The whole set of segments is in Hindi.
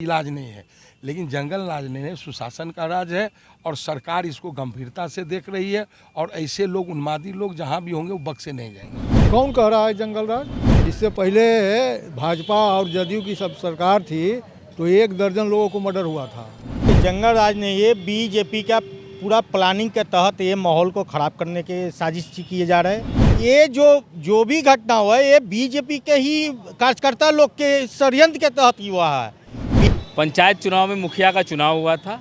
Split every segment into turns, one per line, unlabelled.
इलाज नहीं है, लेकिन जंगल राज नहीं है, सुशासन का राज है और सरकार इसको गंभीरता से देख रही है और ऐसे लोग उन्मादी लोग जहां भी होंगे वो बख्शे नहीं जाएंगे।
कौन कह रहा है जंगल राज? इससे पहले भाजपा और जदयू की सब सरकार थी तो 1 दर्जन लोगों को मर्डर हुआ था।
जंगल राज ने ये बीजेपी का पूरा प्लानिंग के तहत ये माहौल को ख़राब करने के साजिश किए जा रहे हैं। ये जो भी घटना हुआ है ये बीजेपी के ही कार्यकर्ता लोग के षड्यंत्र के तहत ही हुआ है।
पंचायत चुनाव में मुखिया का चुनाव हुआ था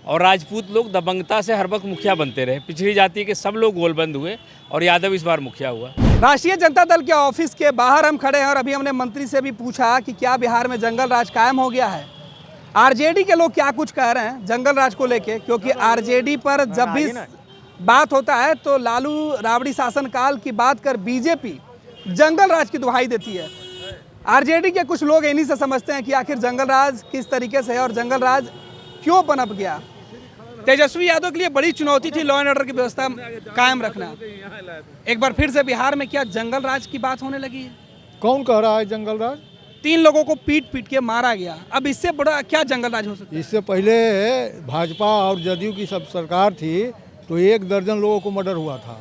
और राजपूत लोग दबंगता से हर वक्त मुखिया बनते रहे। पिछड़ी जाति के सब लोग गोलबंद हुए और यादव इस बार मुखिया हुआ।
राष्ट्रीय जनता दल के ऑफिस के बाहर हम खड़े हैं और अभी हमने मंत्री से भी पूछा कि क्या बिहार में जंगल राज कायम हो गया है। आरजेडी के लोग क्या कुछ कह रहे हैं जंगल राज को लेके, क्योंकि आरजेडी पर जब भी बात होता है तो लालू राबड़ी शासनकाल की बात कर बीजेपी जंगल राज की दुहाई देती है। आरजेडी के कुछ लोग इन्हीं से समझते हैं कि आखिर जंगल राज किस तरीके से है और जंगल राज क्यों पनप गया। तेजस्वी यादव के लिए बड़ी चुनौती थी लॉ एंड ऑर्डर की व्यवस्था कायम रखना। एक बार फिर से बिहार में क्या जंगल राज की बात होने लगी है?
कौन कह रहा है जंगल राज?
3 लोगों को पीट पीट के मारा गया, अब इससे बड़ा क्या जंगल राज हो सकता है?
इससे पहले भाजपा और जदयू की सब सरकार थी तो 1 दर्जन लोगों को मर्डर हुआ था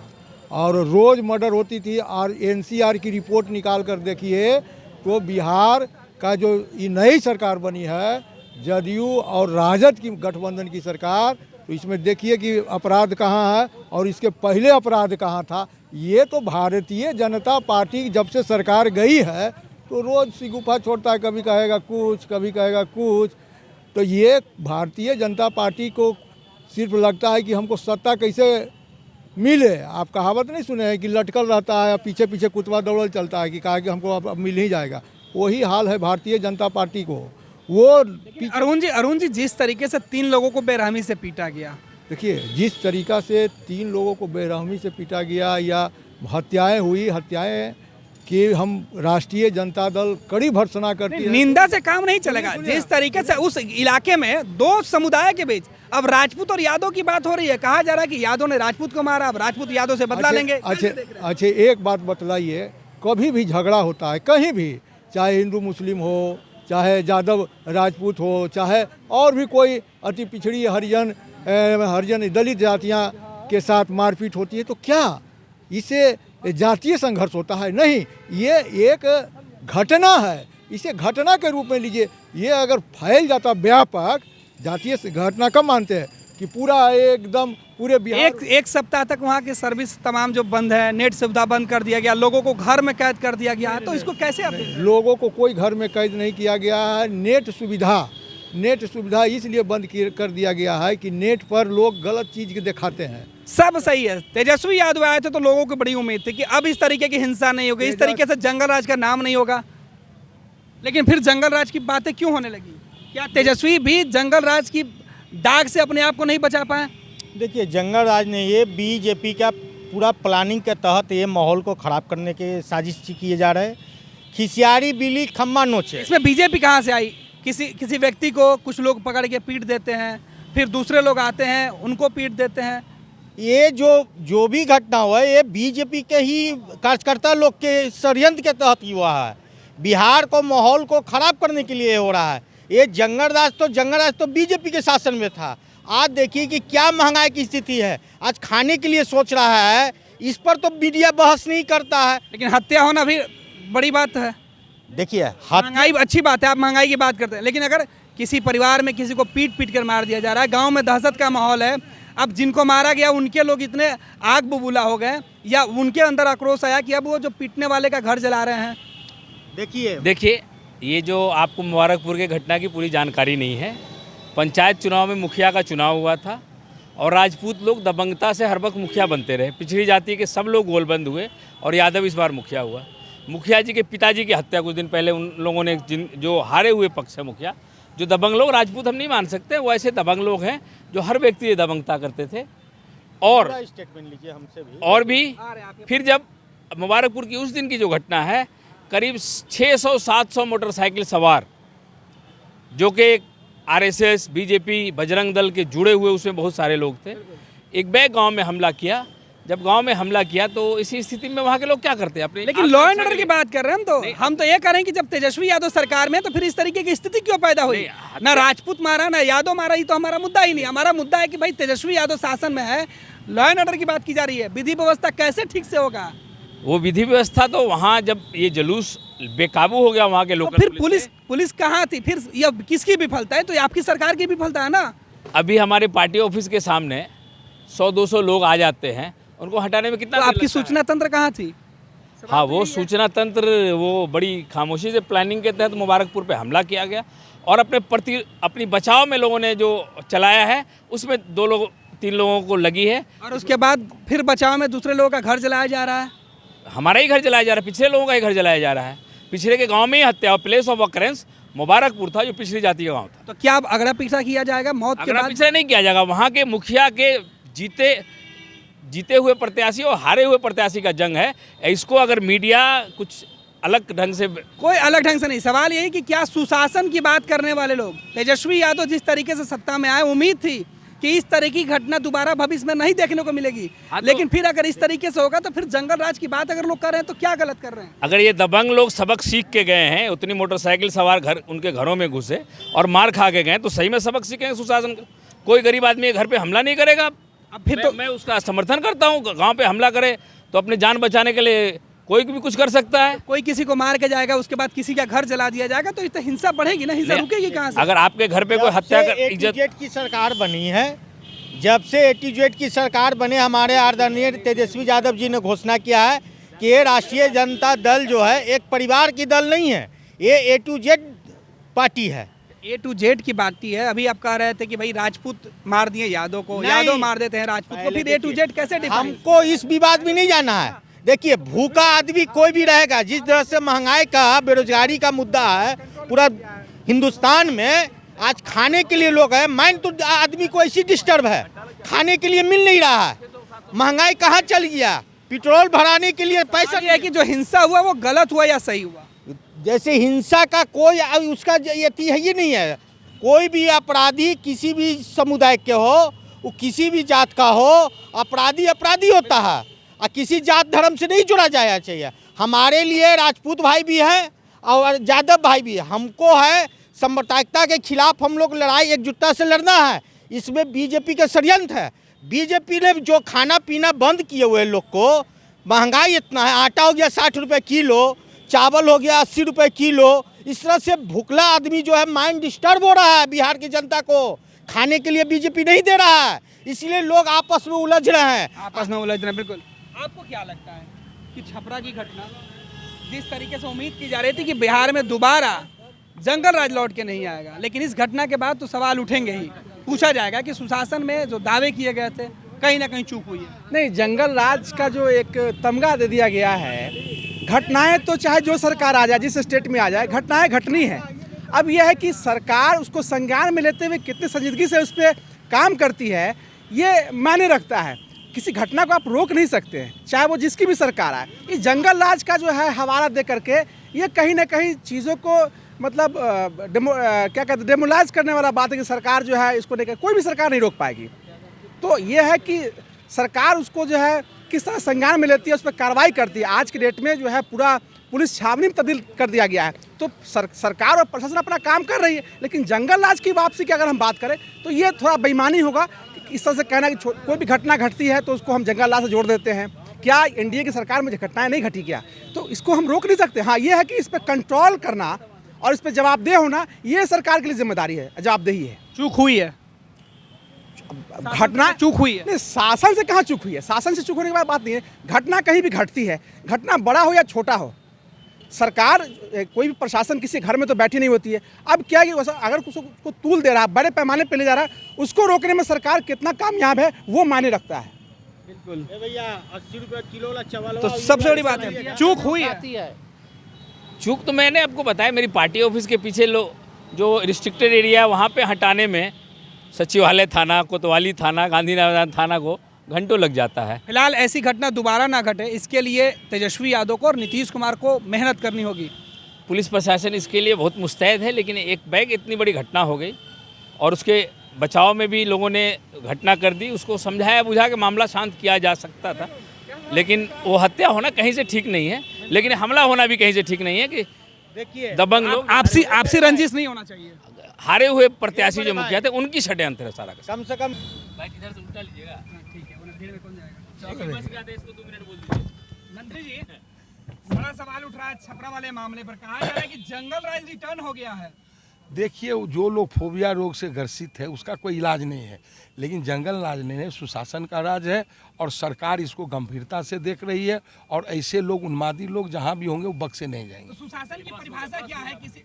और रोज़ मर्डर होती थी। और एनसीआर की रिपोर्ट निकाल कर देखिए तो बिहार का जो ये नई सरकार बनी है जदयू और राजद की गठबंधन की सरकार, तो इसमें देखिए कि अपराध कहाँ है और इसके पहले अपराध कहाँ था। ये तो भारतीय जनता पार्टी जब से सरकार गई है तो रोज़ सिगुफा छोड़ता है, कभी कहेगा कुछ कभी कहेगा कुछ। तो ये भारतीय जनता पार्टी को सिर्फ लगता है कि हमको सत्ता कैसे मिले। आप कहावत नहीं सुने हैं कि लटकल रहता है पीछे पीछे कुतवा दौड़ल चलता है कि कहा कि हमको अब मिल ही जाएगा। वही हाल है भारतीय जनता पार्टी को। वो
अरुण जी जिस तरीके से 3 लोगों को बेरहमी से पीटा गया,
देखिए जिस तरीका से 3 लोगों को बेरहमी से पीटा गया या हत्याएं हुई, हत्याएं कि हम राष्ट्रीय जनता दल कड़ी भर्त्सना करती है।
निंदा से काम नहीं चलेगा। जिस तरीके से उस इलाके में 2 समुदाय के बीच अब राजपूत और यादव की बात हो रही है, कहा जा रहा है कि यादव ने राजपूत को मारा, अब राजपूत यादव से बदला लेंगे।
अच्छे एक बात बतलाइए, कभी भी झगड़ा होता है कहीं भी, चाहे हिंदू मुस्लिम हो, चाहे यादव राजपूत हो, चाहे और भी कोई अति पिछड़ी हरिजन दलित जातियां के साथ मारपीट होती है, तो क्या इसे जातीय संघर्ष होता है? नहीं, ये एक घटना है, इसे घटना के रूप में लीजिए। ये अगर फैल जाता व्यापक, जातीय घटना कब मानते हैं कि पूरा एकदम पूरे बिहार
एक सप्ताह तक वहाँ की सर्विस तमाम जो बंद है, नेट सुविधा बंद कर दिया गया, लोगों को घर में कैद कर दिया गया है, तो इसको कैसे आप?
लोगों को कोई घर में कैद नहीं किया गया है। नेट सुविधा इसलिए बंद कर दिया गया है कि नेट पर लोग गलत चीज़ दिखाते हैं।
सब सही है। तेजस्वी यादव आए थे तो लोगों को बड़ी उम्मीद थी कि अब इस तरीके की हिंसा नहीं होगी, इस तरीके से जंगल राज का नाम नहीं होगा, लेकिन फिर जंगल राज की बातें क्यों होने लगी? क्या तेजस्वी भी जंगल राज की दाग से अपने आप को नहीं बचा पाए?
देखिए जंगल राज ने ये बीजेपी का पूरा प्लानिंग के तहत ये माहौल को ख़राब करने के साजिश किए जा रहे हैं। खिसियारी बिली खम्मा नोचे।
इसमें बीजेपी कहाँ से आई? किसी व्यक्ति को कुछ लोग पकड़ के पीट देते हैं, फिर दूसरे लोग आते हैं उनको पीट देते हैं।
ये जो भी घटना हुआ है ये बीजेपी के ही कार्यकर्ता लोग के षड्यंत्र के तहत ही हुआ है। बिहार को माहौल को ख़राब करने के लिए हो रहा है। ये जंगल राज तो बीजेपी के शासन में था। आज देखिए कि क्या महंगाई की स्थिति है, आज खाने के लिए सोच रहा है, इस पर तो मीडिया बहस नहीं करता है।
लेकिन हत्या होना भी बड़ी बात है।
देखिए
महंगाई अच्छी बात है, आप महंगाई की बात करते हैं, लेकिन अगर किसी परिवार में किसी को पीट पीट कर मार दिया जा रहा है, गांव में दहशत का माहौल है, अब जिनको मारा गया उनके लोग इतने आग बबूला हो गए या उनके अंदर आक्रोश आया कि अब वो जो पीटने वाले का घर जला रहे हैं।
देखिए ये जो आपको मुबारकपुर के घटना की पूरी जानकारी नहीं है। पंचायत चुनाव में मुखिया का चुनाव हुआ था और राजपूत लोग दबंगता से हर वक्त मुखिया बनते रहे। पिछड़ी जाति के सब लोग गोलबंद हुए और यादव इस बार मुखिया हुआ। मुखिया जी के पिताजी की हत्या कुछ दिन पहले उन लोगों ने, जो हारे हुए पक्ष है मुखिया, जो दबंग लोग, राजपूत हम नहीं मान सकते, वो ऐसे दबंग लोग हैं जो हर व्यक्ति ये दबंगता करते थे। और
स्टेटमेंट लीजिए हमसे भी।
और भी फिर जब मुबारकपुर की उस दिन की जो घटना है, करीब 600-700 मोटरसाइकिल सवार जो कि आरएसएस, बीजेपी, बजरंग दल के जुड़े हुए उसमें बहुत सारे लोग थे, एक बैग गांव में हमला किया जब गांव में हमला किया तो इसी स्थिति में वहाँ के लोग क्या करते हैं अपने
लेकिन लॉ एंड ऑर्डर की बात कर रहे हैं हम तो ये कह रहे हैं कि जब तेजस्वी यादव सरकार में तो फिर इस तरीके की स्थिति क्यों पैदा हुई? ना राजपूत मारा ना यादव मारा, ये तो हमारा मुद्दा ही नहीं। हमारा मुद्दा है कि भाई तेजस्वी यादव शासन में है, लॉ एंड ऑर्डर की बात की जा रही है, विधि व्यवस्था कैसे ठीक से होगा?
वो विधि व्यवस्था तो वहाँ जब ये जुलूस बेकाबू हो गया वहाँ के
तो
लोग,
फिर पुलिस कहाँ थी? फिर ये किसकी विफलता है? तो ये आपकी सरकार की विफलता है ना।
अभी हमारे पार्टी ऑफिस के सामने 100-200 लोग आ जाते हैं, उनको हटाने में कितना
तो
देर
आपकी
लगता है?
सूचना तंत्र कहाँ थी?
हाँ, वो सूचना तंत्र वो बड़ी खामोशी से प्लानिंग के तहत मुबारकपुर पे हमला किया गया और अपनी बचाव में लोगों ने जो चलाया है उसमें 2-3 लोगों को लगी है।
और उसके बाद फिर बचाव में दूसरे लोगों का घर जलाया जा रहा है।
हमारा ही घर जलाया जा रहा है, पिछले लोगों का ही घर जलाया जा रहा है। पिछले के गांव में ही हत्या, प्लेस ऑफ ऑकरेंस मुबारकपुर था जो पिछड़ी जाति का गांव था।
तो क्या अब अगड़ा पीछा किया जाएगा मौत के
अगर
बाद?
पिछड़ा नहीं किया जाएगा, वहाँ के मुखिया के जीते हुए प्रत्याशी और हारे हुए प्रत्याशी का जंग है। इसको अगर मीडिया कुछ अलग ढंग से,
कोई अलग ढंग से नहीं, सवाल यही कि क्या सुशासन की बात करने वाले लोग, तेजस्वी यादव जिस तरीके से सत्ता में आए, उम्मीद थी कि इस तरह की घटना दोबारा भविष्य में नहीं देखने को मिलेगी।
हाँ तो-
लेकिन फिर अगर इस तरीके से होगा तो फिर जंगल राज की बात अगर लोग कर रहे हैं तो क्या गलत कर रहे हैं?
अगर ये दबंग लोग सबक सीख के गए हैं, उतनी मोटरसाइकिल सवार उनके घरों में घुसे और मार खा के गए, तो सही में सबक सीखेंगे सुशासन का। कोई गरीब आदमी घर पे हमला नहीं करेगा।
अब फिर तो
मैं उसका समर्थन करता हूँ, गांव पे हमला करे तो अपनी जान बचाने के लिए कोई भी कुछ कर सकता है।
कोई किसी को मार के जाएगा, उसके बाद किसी का घर जला दिया जाएगा, तो इस हिंसा बढ़ेगी ना, हिंसा रुकेगी कहाँ से?
अगर आपके घर पे कोई हत्या कर इज्जत,
A to Z की सरकार बनी है, जब से A to Z की सरकार बने, हमारे आदरणीय तेजस्वी यादव जी ने घोषणा किया है कि ये राष्ट्रीय जनता दल जो है एक परिवार की दल नहीं है, ये A to Z पार्टी है।
A to Z की बात है। अभी आप कह रहे थे कि भाई राजपूत मार दिए यादव को,
नहीं।
यादव मार देते हैं राजपूत को, फिर A to Z कैसे डिफाइन?
हमको इस विवाद में नहीं जाना है। देखिए, भूखा आदमी कोई भी रहेगा, जिस तरह से महंगाई का, बेरोजगारी का मुद्दा है पूरा हिंदुस्तान में, आज खाने के लिए लोग हैं, माइंड तो आदमी को ऐसी डिस्टर्ब है, खाने के लिए मिल नहीं रहा है, महंगाई कहाँ चल गया, पेट्रोल भराने के लिए पैसा
ये है कि जो हिंसा हुआ वो गलत हुआ या सही हुआ?
जैसे हिंसा का कोई उसका यति है ही नहीं है। कोई भी अपराधी किसी भी समुदाय के हो, वो किसी भी जात का हो, अपराधी अपराधी होता है और किसी जात धर्म से नहीं जुड़ा जाना चाहिए। हमारे लिए राजपूत भाई भी हैं और यादव भाई भी है। हमको है सांप्रदायिकता के खिलाफ हम लोग लड़ाई एकजुटता से लड़ना है। इसमें बीजेपी का षड्यंत्र है। बीजेपी ने जो खाना पीना बंद किए हुए लोग को, महंगाई इतना है, आटा हो गया 60 रुपये किलो, चावल हो गया 80 रुपये किलो, इस तरह से भूखला आदमी जो है माइंड डिस्टर्ब हो रहा है। बिहार की जनता को खाने के लिए बीजेपी नहीं दे रहा है, इसलिए लोग आपस में उलझ रहे हैं।
आपस में उलझ रहे हैं, बिल्कुल। आपको क्या लगता है कि छपरा की घटना, जिस तरीके से उम्मीद की जा रही थी कि बिहार में दोबारा जंगल राज लौट के नहीं आएगा, लेकिन इस घटना के बाद तो सवाल उठेंगे ही, पूछा जाएगा कि सुशासन में जो दावे किए गए थे कहीं ना कहीं चूक हुई है?
नहीं, जंगल राज का जो एक तमगा दे दिया गया है, घटनाएं तो चाहे जो सरकार आ जाए, जिस स्टेट में आ जाए, घटनाएं घटनी है। अब यह है कि सरकार उसको संज्ञान में लेते हुए कितनी संजीदगी से उस पर काम करती है, ये मायने रखता है। किसी घटना को आप रोक नहीं सकते हैं, चाहे वो जिसकी भी सरकार आए। इस जंगल राज का जो है हवाला दे करके ये कहीं ना कहीं चीज़ों को मतलब क्या कहते हैं, डेमोलाइज करने वाला बात है कि सरकार जो है इसको लेकर कोई भी सरकार नहीं रोक पाएगी। तो ये है कि सरकार उसको जो है किस तरह संज्ञान में लेती है, उस पर कार्रवाई करती है। आज के डेट में जो है पूरा पुलिस छावनी में तब्दील कर दिया गया है, तो सरकार और प्रशासन अपना काम कर रही है। लेकिन जंगल राज की वापसी की अगर हम बात करें तो ये थोड़ा बेईमानी होगा इस तरह से कहना कि कोई भी घटना घटती है तो उसको हम जंगल राज से जोड़ देते हैं। क्या एनडीए की सरकार में जो घटनाएं नहीं घटी क्या, तो इसको हम रोक नहीं सकते। हाँ, ये है कि इस पर कंट्रोल करना और इस पर जवाबदेह होना, ये सरकार के लिए जिम्मेदारी है, जवाबदेही है।
चूक हुई है,
घटना
चूक हुई है।
नहीं, शासन से कहाँ चूक हुई है? शासन से चूक होने की बात नहीं है। घटना कहीं भी घटती है, घटना बड़ा हो या छोटा हो, सरकार कोई भी प्रशासन किसी घर में तो बैठी नहीं होती है। अब क्या है कि अगर उसको तूल दे रहा है, बड़े पैमाने पे ले जा रहा है, उसको रोकने में सरकार कितना कामयाब है वो मायने रखता है।
बिल्कुल
भैया 80 रुपये किलो वाला चावल,
तो सबसे बड़ी बात है चूक हुई है।
चूक तो मैंने आपको बताया, मेरी पार्टी ऑफिस के पीछे जो रिस्ट्रिक्टेड एरिया है वहाँ पे हटाने में सचिवालय थाना, कोतवाली थाना, गांधीनगर थाना को घंटों लग जाता है।
फिलहाल ऐसी घटना दोबारा ना घटे, इसके लिए तेजस्वी यादव को और नीतीश कुमार को मेहनत करनी होगी।
पुलिस प्रशासन इसके लिए बहुत मुस्तैद है, लेकिन एक बैग इतनी बड़ी घटना हो गई और उसके बचाव में भी लोगों ने घटना कर दी, उसको समझाया बुझा के मामला शांत किया जा सकता था, लेकिन वो हत्या होना कहीं से ठीक नहीं है, लेकिन हमला होना भी कहीं से ठीक नहीं है कि
देखिए
दबंग लोग
आपसी रंजिश नहीं होना चाहिए।
हारे हुए प्रत्याशी जो मुखिया थे उनकी षड्यंत्र है सारा का।
कम से कम
इधर से उल्टा लीजिएगा।
ठीक है, भीड़ में कौन जाएगा?
इसको 2 मिनट बोल दीजिए।
मंत्री जी, बड़ा सवाल उठ रहा है छपरा वाले मामले पर। कहा जा रहा है कि जंगल राज रिटर्न हो गया है।
देखिए, जो लोग फोबिया रोग से ग्रसित है उसका कोई इलाज नहीं है, लेकिन जंगल राज नहीं है, सुशासन का राज है और सरकार इसको गंभीरता से देख रही है और ऐसे लोग, उन्मादी लोग जहाँ भी होंगे वो बक्से नहीं जाएंगे।
तो सुशासन की परिभाषा क्या है? किसी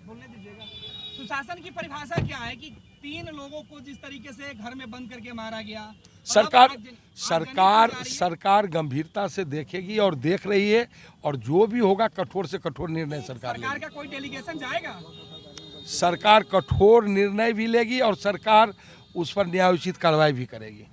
बोलने दीजिएगा। सुशासन की परिभाषा क्या है कि 3 लोगों को जिस तरीके से घर में बंद करके मारा गया,
सरकार गंभीरता से देखेगी और देख रही है, और जो भी होगा कठोर से कठोर निर्णय सरकार लेगी।
का कोई डेलीगेशन जाएगा?
सरकार कठोर निर्णय भी लेगी और सरकार उस पर न्यायोचित कार्रवाई भी करेगी।